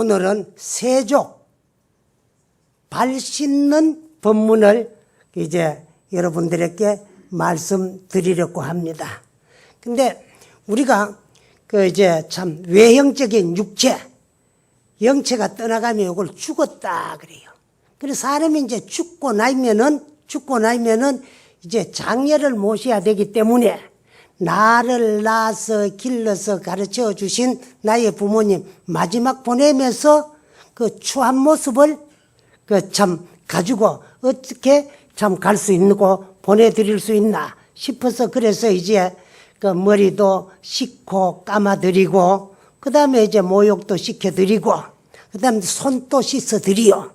오늘은 세족 발 씻는 법문을 이제 여러분들에게 말씀드리려고 합니다. 근데 우리가 이제 참 외형적인 육체, 영체가 떠나가면 이걸 죽었다 그래요. 그래서 사람이 이제 죽고 나면은 이제 장례를 모셔야 되기 때문에 나를 낳아서 길러서 가르쳐 주신 나의 부모님 마지막 보내면서 그 추한 모습을 참 가지고 어떻게 참 갈 수 있고 보내드릴 수 있나 싶어서 그래서 이제 그 머리도 씻고 감아드리고 그 다음에 이제 모욕도 시켜드리고 그 다음에 손도 씻어드리요.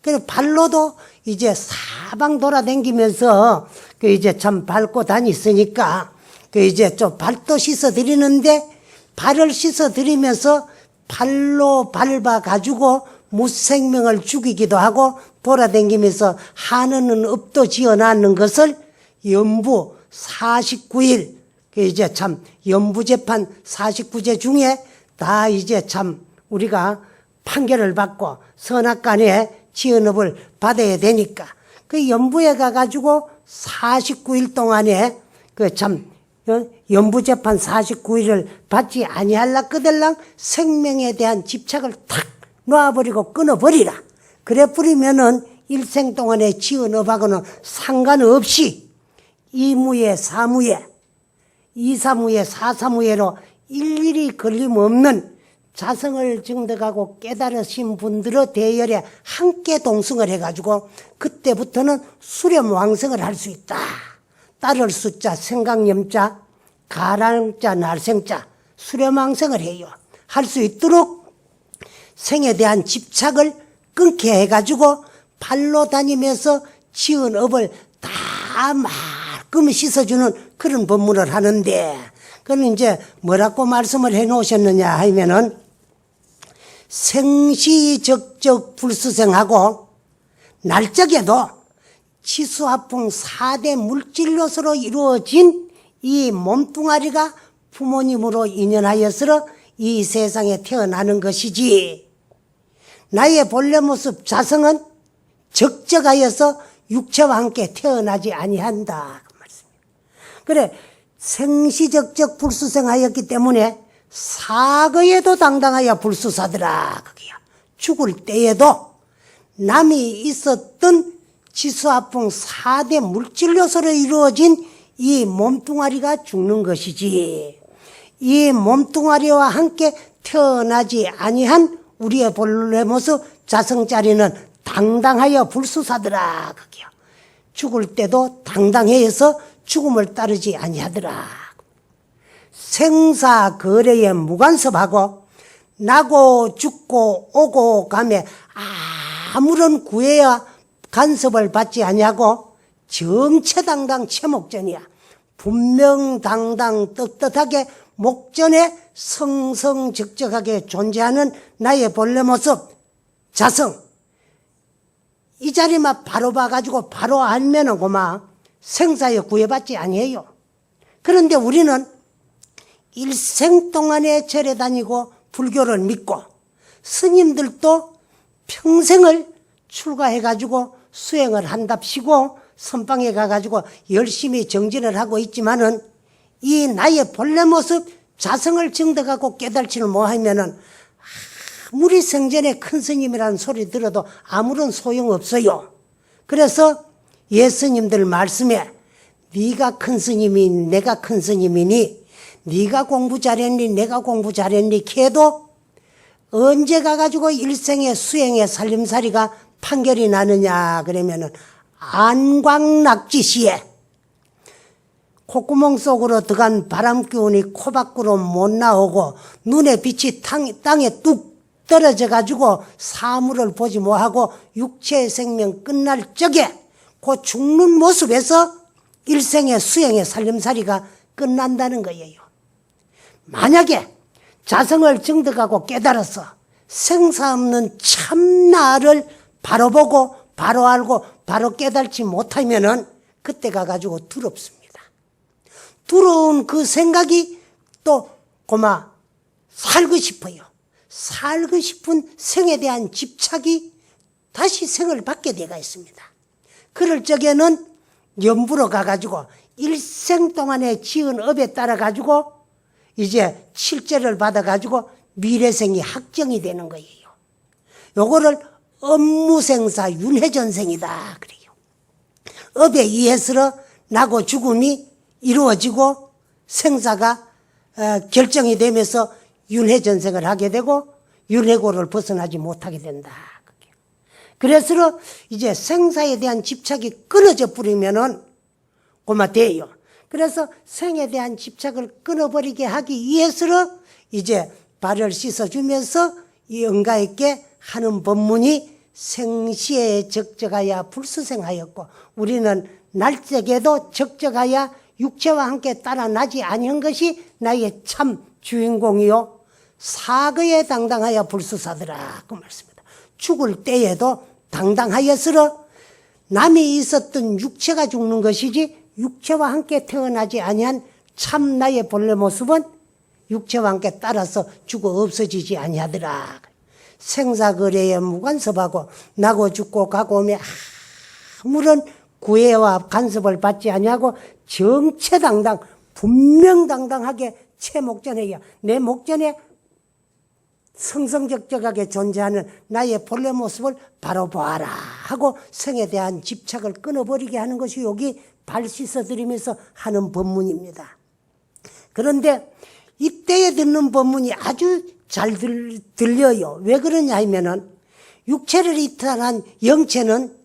그래서 발로도 이제 사방 돌아다니면서 그 이제 참 밟고 다니으니까 그 이제 좀 발도 씻어드리는데 발을 씻어드리면서 발로 밟아가지고 무생명을 죽이기도 하고 돌아다니면서 하늘은 업도 지어놨는 것을 연부 49일 그 이제 참 연부재판 49제 중에 다 이제 참 우리가 판결을 받고 선악간에 지연업을 받아야 되니까 그 연부에 가가지고 49일 동안에 그 참 연부재판 49일을 받지 아니할라 끄들랑 생명에 대한 집착을 탁 놔버리고 끊어버리라. 그래 버리면은 일생 동안에 지연업하고는 상관없이 이무예 사무예 이사무예 사사무예로 일일이 걸림없는 자성을 증득하고 깨달으신 분들의 대열에 함께 동승을 해가지고 그때부터는 수렴왕성을 할 수 있다. 따를 수자, 생각염자, 가랑자, 날생자 수렴왕성을 해요. 할 수 있도록 생에 대한 집착을 끊게 해가지고 발로 다니면서 지은 업을 다 말끔히 씻어주는 그런 법문을 하는데 그건 이제 뭐라고 말씀을 해 놓으셨느냐 하면은 생시적적 불수생하고 날적에도 치수화풍 4대 물질로서로 이루어진 이 몸뚱아리가 부모님으로 인연하여서 이 세상에 태어나는 것이지 나의 본래 모습 자성은 적적하여서 육체와 함께 태어나지 아니한다. 그 말씀이에요. 그래 생시적적 불수생하였기 때문에 사거에도 당당하여 불수사더라. 그게야. 죽을 때에도 남이 있었던 지수화풍 4대 물질 요소로 이루어진 이 몸뚱아리가 죽는 것이지 이 몸뚱아리와 함께 태어나지 아니한 우리의 본래 모습 자성자리는 당당하여 불수사더라. 그게야. 죽을 때도 당당해서 죽음을 따르지 아니하더라. 생사거래에 무간섭하고 나고 죽고 오고 가며 아무런 구애와 간섭을 받지 아니하고 정체당당 채목전이야. 분명당당 떳떳하게 목전에 성성적적하게 존재하는 나의 본래 모습 자성 이 자리만 바로 봐가지고 바로 알면은 고마 생사에 구애받지 아니해요. 그런데 우리는 일생 동안에 절에 다니고 불교를 믿고 스님들도 평생을 출가해가지고 수행을 한답시고 선방에 가가지고 열심히 정진을 하고 있지만은 이 나의 본래 모습 자성을 증득하고 깨달지를 못하면은 아무리 생전에 큰 스님이라는 소리 들어도 아무런 소용없어요. 그래서 예스님들 말씀에 네가 큰 스님이니 내가 큰 스님이니 네가 공부 잘했니 내가 공부 잘했니 걔도 언제 가가지고 일생의 수행의 살림살이가 판결이 나느냐 그러면은 안광낙지시에 콧구멍 속으로 들어간 바람 기운이 코 밖으로 못 나오고 눈에 빛이 땅에 뚝 떨어져 가지고 사물을 보지 못하고 육체의 생명 끝날 적에 그 죽는 모습에서 일생의 수행의 살림살이가 끝난다는 거예요. 만약에 자성을 증득하고 깨달아서 생사 없는 참나를 바로 보고 바로 알고 바로 깨달지 못하면은 그때 가가지고 두렵습니다. 두려운 그 생각이 또 고마 살고 싶어요. 살고 싶은 생에 대한 집착이 다시 생을 받게 되가 있습니다. 그럴 적에는 연부로 가가지고 일생 동안에 지은 업에 따라가지고 이제 칠제를 받아가지고 미래생이 확정이 되는 거예요. 요거를 업무생사 윤회전생이다 그래요. 업에 의해서 나고 죽음이 이루어지고 생사가 결정이 되면서 윤회전생을 하게 되고 윤회고를 벗어나지 못하게 된다. 그래서 이제 생사에 대한 집착이 끊어져 버리면은 고마 돼요. 그래서 생에 대한 집착을 끊어버리게 하기 위해서 이제 발을 씻어주면서 이 응가있게 하는 법문이 생시에 적적하여 불수생하였고 우리는 날적에도 적적하여 육체와 함께 따라 나지 아니한 것이 나의 참 주인공이요 사거에 당당하여 불수사더라 그 말씀입니다. 죽을 때에도 당당하여서러 남이 있었던 육체가 죽는 것이지 육체와 함께 태어나지 아니한 참 나의 본래 모습은 육체와 함께 따라서 죽어 없어지지 아니하더라. 생사거래에 무관섭하고 나고 죽고 가고 오며 아무런 구애와 간섭을 받지 아니하고 정체당당 분명당당하게 제 목전에야 내 목전에 성성적적하게 존재하는 나의 본래 모습을 바로 보아라 하고 생에 대한 집착을 끊어버리게 하는 것이 여기 발 씻어드리면서 하는 법문입니다. 그런데 이때에 듣는 법문이 아주 잘 들려요. 왜 그러냐 하면은 육체를 이탈한 영체는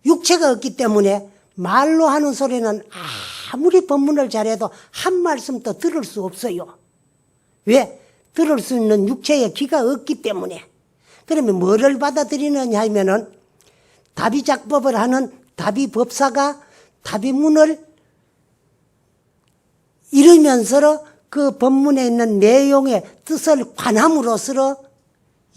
육체가 없기 때문에 말로 하는 소리는 아무리 법문을 잘해도 한 말씀도 들을 수 없어요. 왜? 들을 수 있는 육체의 귀가 없기 때문에. 그러면 뭐를 받아들이느냐 하면은 다비작법을 하는 다비법사가 다비문을 이루면서 그 법문에 있는 내용의 뜻을 관함으로써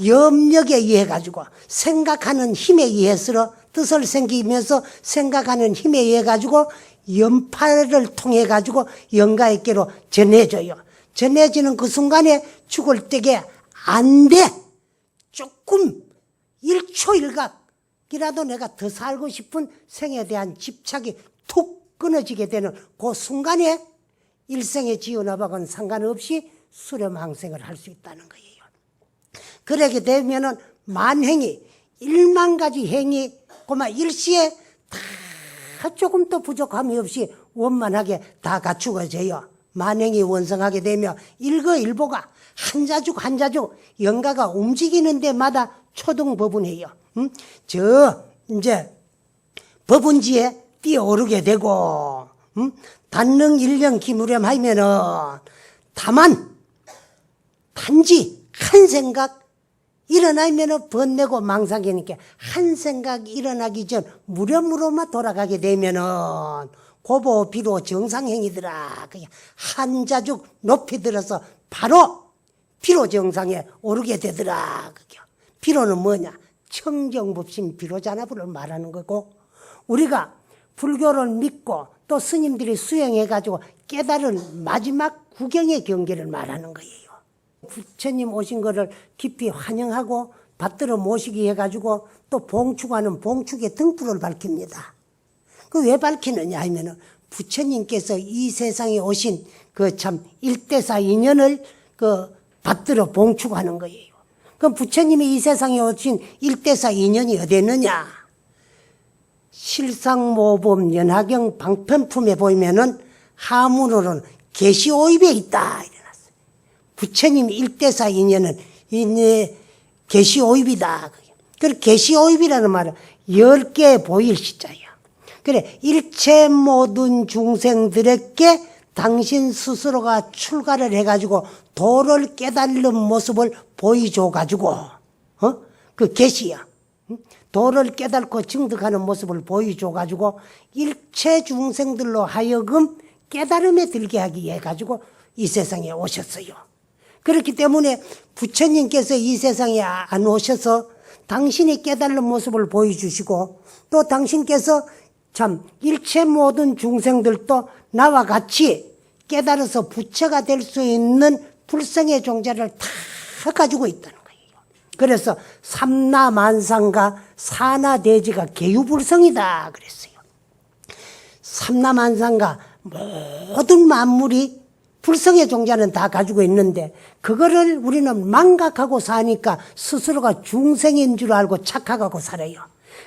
염력에 의해 가지고 생각하는 힘에 의해서 뜻을 생기면서 생각하는 힘에 의해 가지고 연파를 통해 가지고 영가에게로 전해져요. 전해지는 그 순간에 죽을 때게 안 돼. 조금 1초 1각이라도 내가 더 살고 싶은 생에 대한 집착이 툭 끊어지게 되는 그 순간에 일생의 지연업하고는 상관없이 수렴항생을 할 수 있다는 거예요. 그러게 되면은 만행이 1만 가지 행이 고마 일시에 다 조금 더 부족함이 없이 원만하게 다 갖추어져요. 만행이 원성하게 되며 일거일보가 한자죽 한자죽 영가가 움직이는 데마다 초등법문해요. 이제 법운지에 뛰어오르게 되고 단능 일령 기무렴 하면은 다만 단지 한 생각 일어나면은 번뇌고 망상이니까 한 생각 일어나기 전 무렴으로만 돌아가게 되면은 고보 비로 정상행이더라. 그냥 한자죽 높이 들어서 바로 비로 정상에 오르게 되더라. 비로는 뭐냐? 청정법신 비로자나부를 말하는 거고 우리가 불교를 믿고 또 스님들이 수행해가지고 깨달은 마지막 구경의 경계를 말하는 거예요. 부처님 오신 거를 깊이 환영하고 받들어 모시기 해가지고 또 봉축하는 봉축의 등불을 밝힙니다. 그 왜 밝히느냐 하면은 부처님께서 이 세상에 오신 그 참 일대사 인연을 그 받들어 봉축하는 거예요. 그럼 부처님이 이 세상에 오신 일대사 인연이 어디 있느냐? 실상모범 연하경 방편품에 보이면은 하문으로는 계시오입에 있다 이래놨어요. 부처님 일대사 인연은 계시오입이다. 그리고 계시오입이라는 말은 10개 보일 시자예요. 그래 일체 모든 중생들에게 당신 스스로가 출가를 해가지고 도를 깨달는 모습을 보여줘가지고 그 계시야. 도를 깨닫고 증득하는 모습을 보여줘가지고 일체 중생들로 하여금 깨달음에 들게 하기 위해 가지고 이 세상에 오셨어요. 그렇기 때문에 부처님께서 이 세상에 안 오셔서 당신이 깨달는 모습을 보여주시고 또 당신께서 참 일체 모든 중생들도 나와 같이 깨달아서 부처가 될 수 있는 불성의 종자를 다 가지고 있다는 거예요. 그래서 삼라만상과 산하대지가 계유불성이다 그랬어요. 삼라만상과 모든 만물이 불성의 종자는 다 가지고 있는데 그거를 우리는 망각하고 사니까 스스로가 중생인 줄 알고 착각하고 살아요.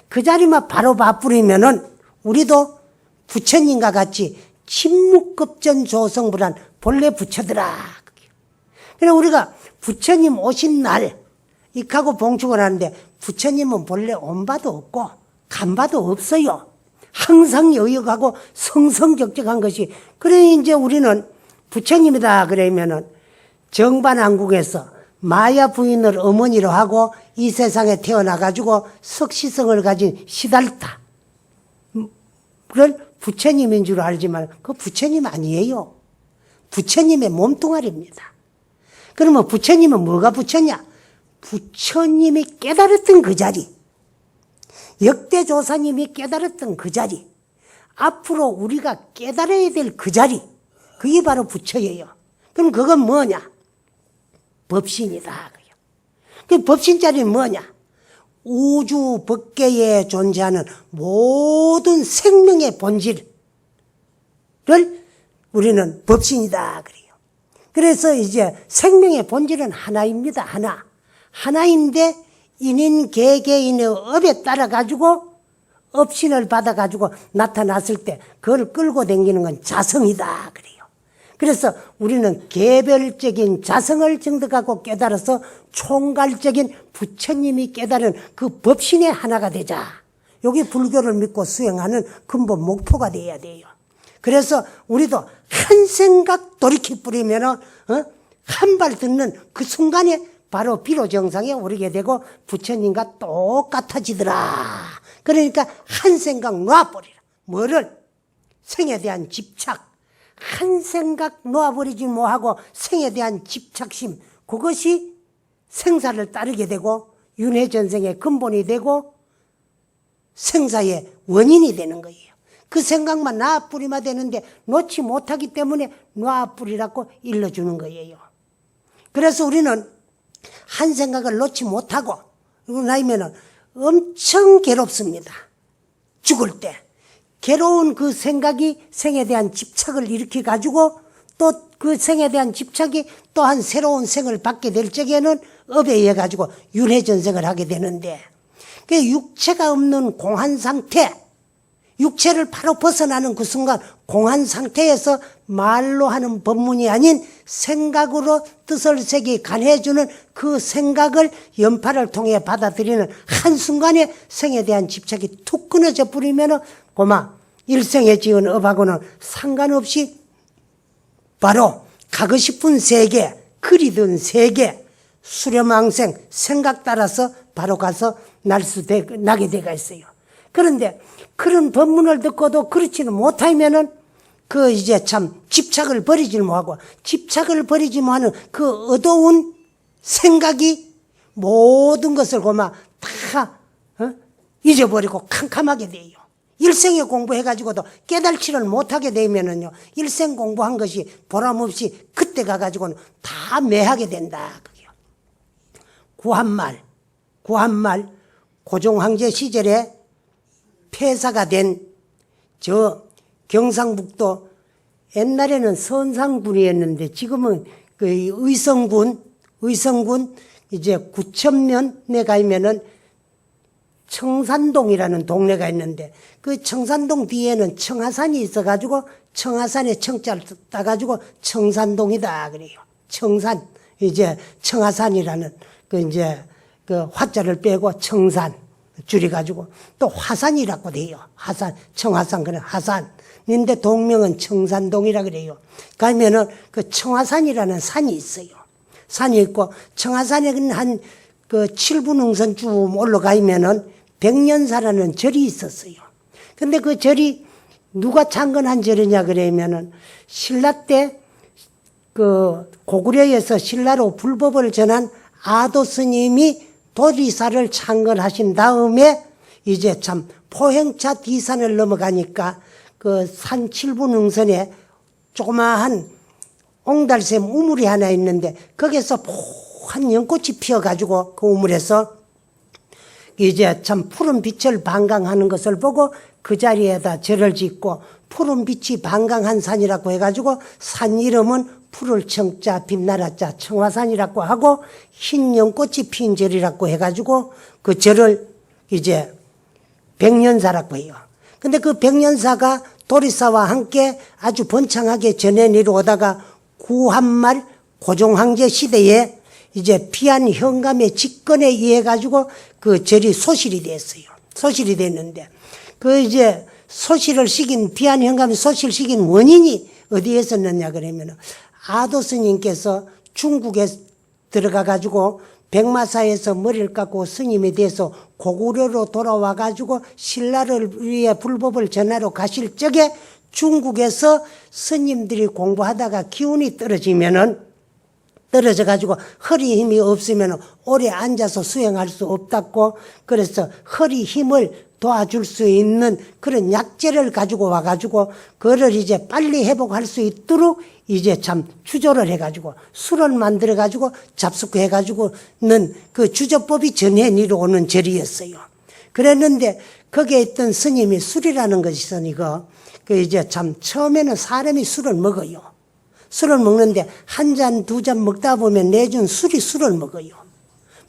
그 자리만 바로 봐버리면은 우리도 부처님과 같이 침묵급전 조성불한 본래 부처더라. 그래서 우리가 부처님 오신 날 익하고 봉축을 하는데 부처님은 본래 온 바도 없고 간 바도 없어요. 항상 여역하고 성성적적한 것이. 그래 이제 우리는 부처님이다 그러면은 정반왕국에서 마야 부인을 어머니로 하고 이 세상에 태어나가지고 석시성을 가진 시달타. 그걸 부처님인 줄 알지만 그 부처님 아니에요. 부처님의 몸뚱아리입니다. 그러면 부처님은 뭐가 부처냐? 부처님이 깨달았던 그 자리, 역대조사님이 깨달았던 그 자리, 앞으로 우리가 깨달아야 될 그 자리, 그게 바로 부처예요. 그럼 그건 뭐냐? 법신이다. 그 법신 자리는 뭐냐? 우주 법계에 존재하는 모든 생명의 본질을 우리는 법신이다 그래요. 그래서 이제 생명의 본질은 하나입니다. 하나인데 인인 개개인의 업에 따라 가지고 업신을 받아 가지고 나타났을 때 그걸 끌고 다니는 건 자성이다 그래요. 그래서 우리는 개별적인 자성을 증득하고 깨달아서 총괄적인 부처님이 깨달은 그 법신의 하나가 되자. 여기 불교를 믿고 수행하는 근본 목표가 돼야 돼요. 그래서 우리도 한 생각 돌이켜 뿌리면은 한 발 듣는 그 순간에 바로 비로 정상에 오르게 되고 부처님과 똑같아지더라. 그러니까 한 생각 놔버리라. 뭐를? 생에 대한 집착. 한 생각 놓아버리지 뭐하고 생에 대한 집착심, 그것이 생사를 따르게 되고 윤회전생의 근본이 되고 생사의 원인이 되는 거예요. 그 생각만 놔뿌리면 되는데 놓지 못하기 때문에 놔뿌리라고 일러주는 거예요. 그래서 우리는 한 생각을 놓지 못하고 그러고 나면은 엄청 괴롭습니다. 죽을 때. 괴로운 그 생각이 생에 대한 집착을 일으켜 가지고 또 그 생에 대한 집착이 또한 새로운 생을 받게 될 적에는 업에 의해 가지고 윤회전생을 하게 되는데 그 육체가 없는 공한 상태, 육체를 바로 벗어나는 그 순간 공한 상태에서 말로 하는 법문이 아닌 생각으로 뜻을 새기 간해주는 그 생각을 연파를 통해 받아들이는 한순간에 생에 대한 집착이 툭 끊어져 버리면은 고마 일생에 지은 업하고는 상관없이 바로 가고 싶은 세계, 그리던 세계, 수렴항생 생각 따라서 바로 가서 나게 되가 있어요. 그런데 그런 법문을 듣고도 그렇지는 못하면은 그 이제 참 집착을 버리지 못하고 집착을 버리지 못하는 그 어두운 생각이 모든 것을 고마 다 잊어버리고 캄캄하게 돼요. 일생에 공부해가지고도 깨달지를 못하게 되면은요, 일생 공부한 것이 보람없이 그때 가가지고는 다 매하게 된다. 구한말, 고종황제 시절에 폐사가 된 저 경상북도 옛날에는 선상군이었는데 지금은 그 의성군 이제 구천면에 가면은 청산동이라는 동네가 있는데 그 청산동 뒤에는 청하산이 있어가지고 청하산에 청자를 따가지고 청산동이다 그래요. 청산 이제 청하산이라는 그 이제 그 화자를 빼고 청산 줄여가지고 또 화산이라고 돼요. 화산 청하산 그래 화산인데 동명은 청산동이라 그래요. 가면은 그 청하산이라는 산이 있어요. 산이 있고 청하산에 한 그 7분 능선 쭉 올라가면은 백년사라는 절이 있었어요. 근데 그 절이 누가 창건한 절이냐 그러면은 신라 때 그 고구려에서 신라로 불법을 전한 아도 스님이 도리사를 창건하신 다음에 이제 참 포행차 뒤산을 넘어가니까 그 산 7분 능선에 조그마한 옹달샘 우물이 하나 있는데 거기서 연꽃이 피어가지고 그 우물에서 이제 참 푸른 빛을 반강하는 것을 보고 그 자리에다 절을 짓고 푸른 빛이 반강한 산이라고 해가지고 산 이름은 푸를 청자 빛나라자 청화산이라고 하고 흰 연꽃이 핀 절이라고 해가지고 그 절을 이제 백년사라고 해요. 근데 그 백년사가 도리사와 함께 아주 번창하게 전해 내려오다가 구한말 고종황제 시대에 이제 비안 현감의 직권에 의해 가지고 그 절이 소실이 됐어요. 소실이 됐는데 그 이제 소실을 시킨 비안 현감이 소실시킨 원인이 어디에서 났냐 그러면은 아도 스님께서 중국에 들어가 가지고 백마사에서 머리를 깎고 스님에 대해서 고구려로 돌아와 가지고 신라를 위해 불법을 전하러 가실 적에 중국에서 스님들이 공부하다가 기운이 떨어져 가지고 허리 힘이 없으면 오래 앉아서 수행할 수 없다고 그래서 허리 힘을 도와줄 수 있는 그런 약재를 가지고 와가지고 그를 이제 빨리 회복할 수 있도록 이제 참 주조를 해가지고 술을 만들어가지고 잡숫해가지고는 그 주조법이 전해 내려오는 절이었어요. 그랬는데 거기에 있던 스님이 술이라는 것이 있으니까 그 이제 참 처음에는 사람이 술을 먹어요. 술을 먹는데 한 잔, 두 잔 먹다 보면 내준 술이 술을 먹어요.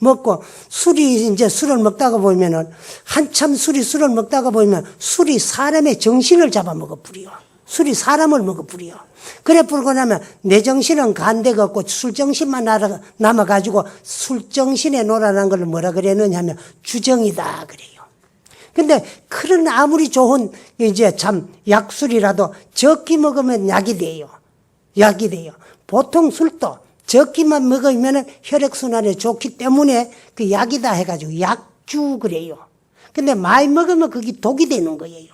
먹고 술이 이제 술을 먹다가 보면은 한참 술을 먹다가 보면 술이 사람의 정신을 잡아먹어 버려. 술이 사람을 먹어 버려. 그래 부르고 나면 내 정신은 간데가 없고 술 정신만 남아가지고 술 정신에 놀아난 걸 뭐라 그랬느냐 하면 주정이다 그래요. 근데 그런 아무리 좋은 이제 참 약술이라도 적게 먹으면 약이 돼요. 약이 돼요. 보통 술도 적기만 먹으면 혈액순환에 좋기 때문에 그 약이다 해가지고 약주 그래요. 근데 많이 먹으면 그게 독이 되는 거예요.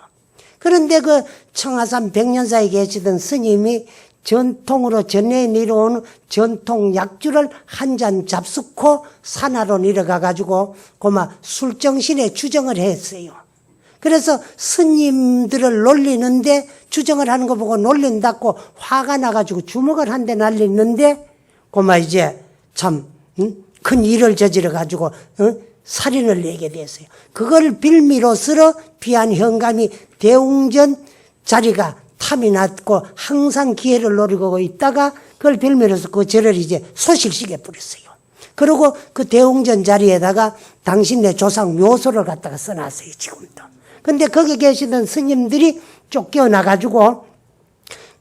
그런데 그 청하산 백년사에 계시던 스님이 전통으로 전해 내려오는 전통 약주를 한 잔 잡숫고 산하로 내려가가지고 고마 술정신에 주정을 했어요. 그래서 스님들을 놀리는데 주정을 하는 거 보고 놀린다고 화가 나가지고 주먹을 한 대 날리는데 고마 이제 참 큰 일을 저지러 가지고 살인을 내게 됐어요. 그걸 빌미로써 비안 현감이 대웅전 자리가 탐이 났고 항상 기회를 노리고 있다가 그걸 빌미로써 그 절을 이제 소실시켜 버렸어요. 그리고 그 대웅전 자리에다가 당신네 조상 묘소를 갖다가 써놨어요. 지금도. 근데 거기 계시던 스님들이 쫓겨나가지고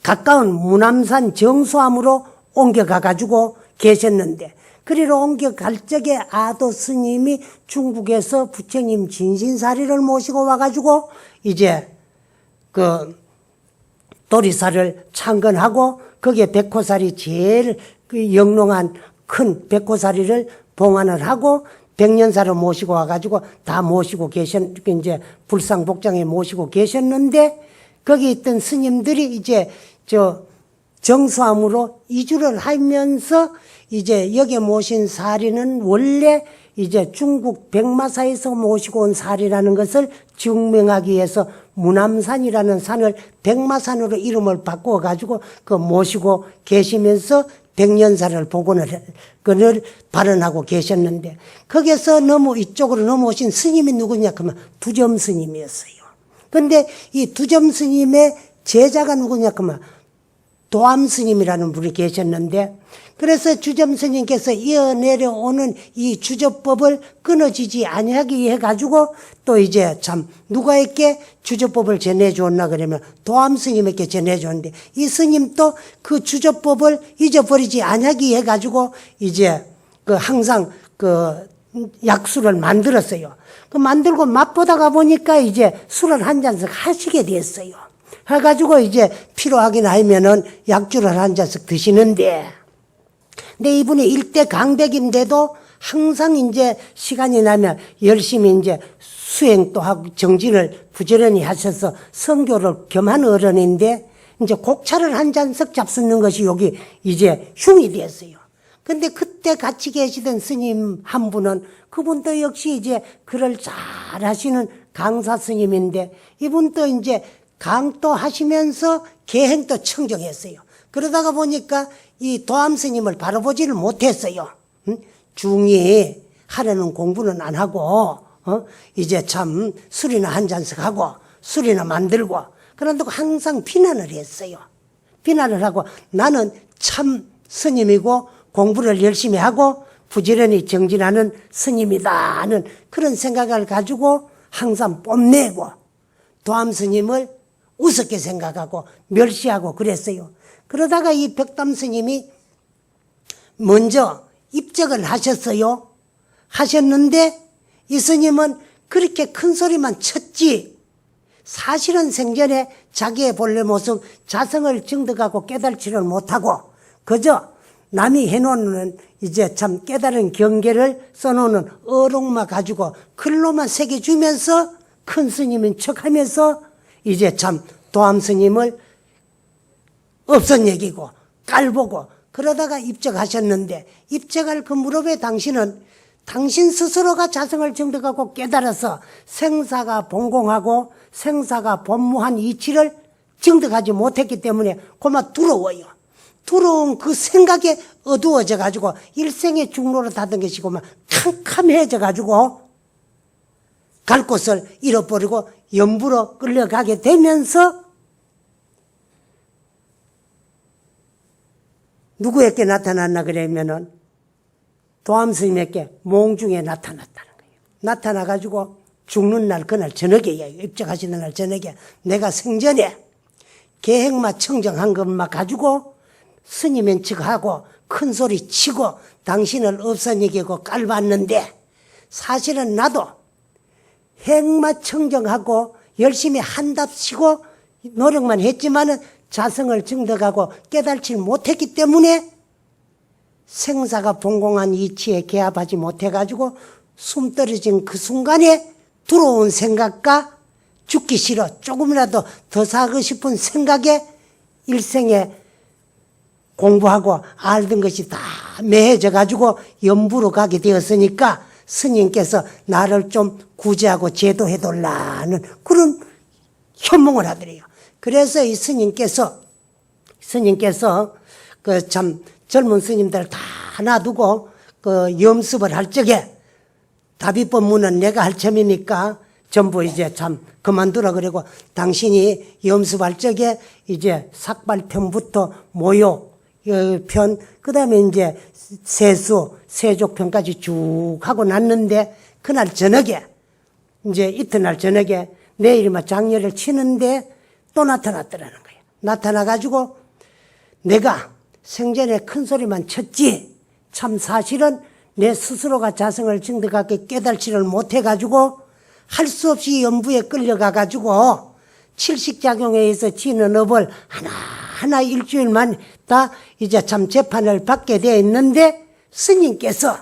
가까운 무남산 정수암으로 옮겨가가지고 계셨는데 그리로 옮겨갈 적에 아도 스님이 중국에서 부처님 진신사리를 모시고 와가지고 이제 그 도리사를 창건하고 거기에 백호사리 제일 그 영롱한 큰 백호사리를 봉안을 하고 백년사를 모시고 와가지고 다 모시고 이제 불상복장에 모시고 계셨는데 거기 있던 스님들이 이제 정수암으로 이주를 하면서 이제 여기 모신 사리는 원래 이제 중국 백마사에서 모시고 온 사리라는 것을 증명하기 위해서 무남산이라는 산을 백마산으로 이름을 바꾸어 가지고 그 모시고 계시면서 백년사를 복원을 그를 발언하고 계셨는데 거기서 이쪽으로 넘어오신 스님이 누구냐 그러면 두점 스님이었어요. 근데 이 두점 스님의 제자가 누구냐 그러면 도암 스님이라는 분이 계셨는데 그래서 주점 스님께서 이어내려오는 이 주조법을 끊어지지 아니하기 위해 가지고 또 이제 참 누가에게 주조법을 전해주었나 그러면 도암 스님에게 전해주었는데 이 스님도 그 주조법을 잊어버리지 아니하기 위해 가지고 이제 그 항상 그 약술을 만들었어요. 그 만들고 맛보다가 보니까 이제 술을 한 잔씩 하시게 됐어요. 해가지고 이제 필요하긴 하면은 약주를 한 잔씩 드시는데 근데 이분이 일대 강백인데도 항상 이제 시간이 나면 열심히 이제 수행도 하고 정진을 부지런히 하셔서 선교를 겸한 어른인데 이제 곡차를 한 잔씩 잡수는 것이 여기 이제 흉이 됐어요. 근데 그때 같이 계시던 스님 한 분은 그분도 역시 이제 글을 잘 하시는 강사 스님인데 이분도 이제 강도 하시면서 계행도 청정했어요. 그러다가 보니까 이 도암 스님을 바로 보지를 못했어요. 중이 하려는 공부는 안 하고 이제 참 술이나 한 잔씩 하고 술이나 만들고 그런다고 항상 비난을 했어요. 비난을 하고 나는 참 스님이고 공부를 열심히 하고 부지런히 정진하는 스님이다 하는 그런 생각을 가지고 항상 뽐내고 도암 스님을 우습게 생각하고 멸시하고 그랬어요. 그러다가 이 벽담 스님이 먼저 입적을 하셨어요. 하셨는데 이 스님은 그렇게 큰 소리만 쳤지 사실은 생전에 자기의 본래 모습 자성을 증득하고 깨달지를 못하고 그저 남이 해놓는 이제 참 깨달은 경계를 써놓는 어록만 가지고 글로만 새겨주면서 큰 스님인 척하면서 이제 참 도암 스님을 없은 얘기고 깔보고 그러다가 입적하셨는데 입적할 그 무렵에 당신은 당신 스스로가 자성을 증득하고 깨달아서 생사가 본공하고 생사가 본무한 이치를 증득하지 못했기 때문에 고마 두려워요. 두려운 그 생각에 어두워져 가지고 일생의 중로로 닫은 것이 고마 캄캄해져 가지고 갈 곳을 잃어버리고 염부로 끌려가게 되면서 누구에게 나타났나 그러면은 도암 스님에게 몽중에 나타났다는 거예요. 나타나가지고 죽는 날 그날 저녁에요. 입적하시는 날 저녁에 내가 생전에 계획만 청정한 것만 가지고 스님인 척하고 큰 소리 치고 당신을 없어니기고 깔봤는데 사실은 나도 행만 청정하고 열심히 한답시고 노력만 했지만은 자성을 증득하고 깨달지 못했기 때문에 생사가 본공한 이치에 개합하지 못해가지고 숨 떨어진 그 순간에 들어온 생각과 죽기 싫어 조금이라도 더 사고 싶은 생각에 일생에 공부하고 알던 것이 다 매해져 가지고 염부로 가게 되었으니까 스님께서 나를 좀 구제하고 제도해달라는 그런 현몽을 하더래요. 그래서 이 스님께서 그 참 젊은 스님들 다 놔두고 그 염습을 할 적에 다비법문은 내가 할 참이니까 전부 이제 참 그만두라 그러고 당신이 염습할 적에 이제 삭발편부터 모욕 편 그다음에 이제 세수 세족편까지 쭉 하고 났는데 그날 저녁에 이제 이튿날 저녁에 내일이면 장례를 치는데 또 나타났더라는 거예요. 나타나가지고 내가 생전에 큰 소리만 쳤지 참 사실은 내 스스로가 자성을 증득하게 깨달지를 못해가지고 할 수 없이 염부에 끌려가가지고 칠식작용에 의해서 지는 업을 하나하나 일주일만 다 이제 참 재판을 받게 되어 있는데 스님께서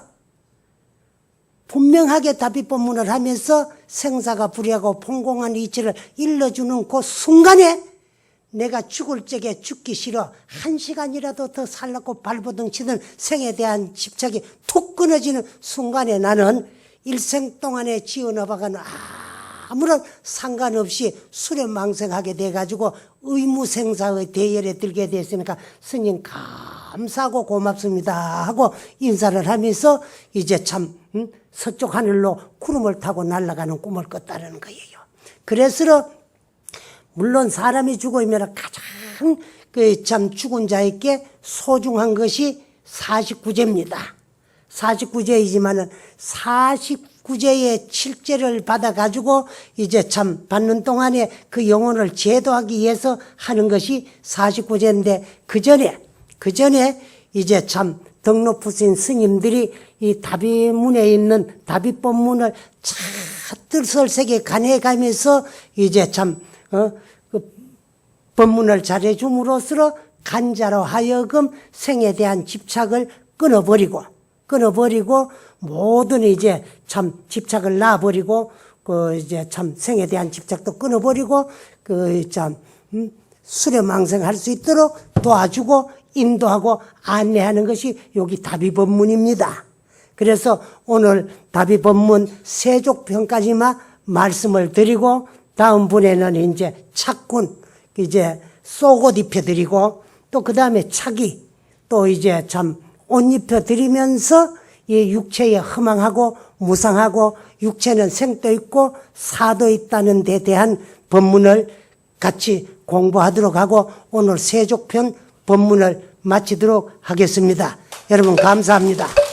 분명하게 다비법문을 하면서 생사가 불이하고 본공한 이치를 일러주는 그 순간에 내가 죽을 적에 죽기 싫어 1시간이라도 더 살라고 발버둥 치던 생에 대한 집착이 툭 끊어지는 순간에 나는 일생 동안에 지어나가는 아무런 상관없이 수련망생하게 돼가지고 의무생사의 대열에 들게 됐으니까 스님 감사하고 고맙습니다 하고 인사를 하면서 이제 참 서쪽 하늘로 구름을 타고 날아가는 꿈을 꿨다는 거예요. 그래서 물론 사람이 죽으면 가장 그 참 죽은 자에게 소중한 것이 49제입니다. 49제이지만은 49제의 칠제를 받아가지고 이제 참 받는 동안에 그 영혼을 제도하기 위해서 하는 것이 49제인데 그 전에 이제 참 덕 높으신 스님들이 이 다비문에 있는 다비법문을 뜻을 세게 간해가면서 이제 참 그 법문을 잘해줌으로써 간자로 하여금 생에 대한 집착을 끊어버리고 모든 이제 참 집착을 놔버리고 그 이제 참 생에 대한 집착도 끊어버리고 그 참 수련망생할 수 있도록 도와주고 인도하고 안내하는 것이 여기 다비법문입니다. 그래서 오늘 다비법문 세족편까지만 말씀을 드리고 다음 분에는 이제 착군 이제 속옷 입혀드리고 또 그 다음에 차기 또 이제 참 옷 입혀드리면서 이 육체에 허망하고 무상하고 육체는 생도 있고 사도 있다는 데 대한 법문을 같이 공부하도록 하고 오늘 세족편 법문을 마치도록 하겠습니다. 여러분 감사합니다.